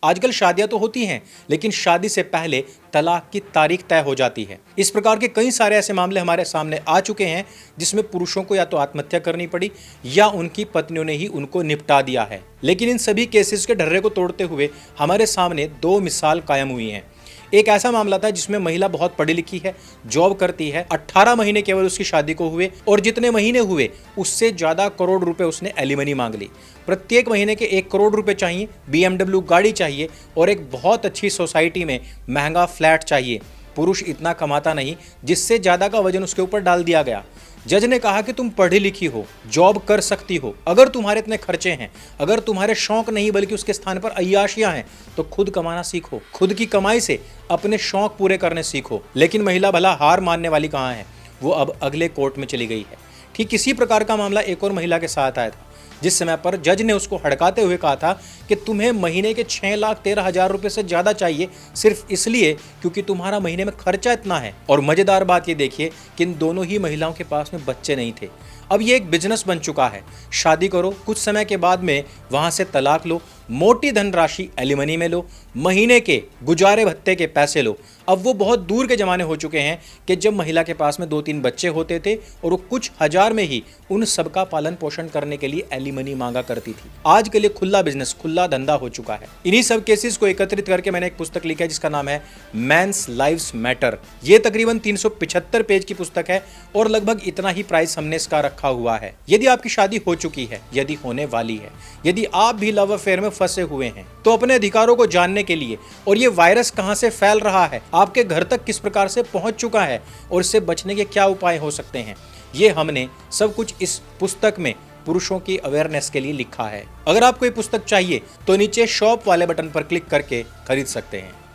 आजकल शादियां तो होती हैं, लेकिन शादी से पहले तलाक की तारीख तय हो जाती है। इस प्रकार के कई सारे ऐसे मामले हमारे सामने आ चुके हैं जिसमें पुरुषों को या तो आत्महत्या करनी पड़ी या उनकी पत्नियों ने ही उनको निपटा दिया है। लेकिन इन सभी केसेस के ढर्रे को तोड़ते हुए हमारे सामने दो मिसाल कायम हुई हैं। एक ऐसा मामला था जिसमें महिला बहुत पढ़ी लिखी है, जॉब करती है, 18 महीने केवल उसकी शादी को हुए और जितने महीने हुए उससे ज्यादा करोड़ रुपए उसने एलिमनी मांग ली। प्रत्येक महीने के 1 करोड़ रुपए चाहिए, BMW गाड़ी चाहिए और एक बहुत अच्छी सोसाइटी में महंगा फ्लैट चाहिए। पुरुष इतना कमाता नहीं जिससे ज्यादा का वजन उसके ऊपर डाल दिया गया। जज ने कहा कि तुम पढ़ी लिखी हो, जॉब कर सकती हो, अगर तुम्हारे इतने खर्चे हैं, अगर तुम्हारे शौक नहीं बल्कि उसके स्थान पर अय्याशियां हैं, तो खुद कमाना सीखो, खुद की कमाई से अपने शौक पूरे करने सीखो। लेकिन महिला भला हार मानने वाली कहाँ है, वो अब अगले कोर्ट में चली गई है। ठीक इसी प्रकार का मामला एक और महिला के साथ आया था, जिस समय पर जज ने उसको हड़काते हुए कहा था कि तुम्हें महीने के 6,13,000 रुपए से ज्यादा चाहिए, सिर्फ इसलिए क्योंकि तुम्हारा महीने में खर्चा इतना है। और मजेदार बात ये देखिए कि इन दोनों ही महिलाओं के पास में बच्चे नहीं थे। अब ये एक बिजनेस बन चुका है। शादी करो, कुछ समय के बाद में वहां से तलाक लो, मोटी धनराशि एलिमनी में लो, महीने के गुजारे भत्ते के पैसे लो। अब वो बहुत दूर के जमाने हो चुके हैं कि जब महिला के पास में 2-3 बच्चे होते थे और वो कुछ हजार में ही उन सबका पालन पोषण करने के लिए एलिमनी मांगा करती थी। आज के लिए खुला बिजनेस, खुला धंधा हो चुका है। इन्हीं सब केसेस को एकत्रित करके मैंने एक पुस्तक लिखा है जिसका नाम है मेंस लाइव्स मैटर। ये तकरीबन 375 पेज की पुस्तक है और लगभग इतना ही प्राइस हमने इसका रखा हुआ है। यदि आपकी शादी हो चुकी है, यदि होने वाली है, यदि आप भी लव अफेयर में फंसे हुए हैं, तो अपने अधिकारों को जानने के लिए और ये वायरस कहां से फैल रहा है, आपके घर तक किस प्रकार से पहुंच चुका है और इससे बचने के क्या उपाय हो सकते हैं, ये हमने सब कुछ इस पुस्तक में पुरुषों की अवेयरनेस के लिए लिखा है। अगर आपको ये पुस्तक चाहिए तो नीचे शॉप वाले बटन पर क्लिक करके खरीद सकते हैं।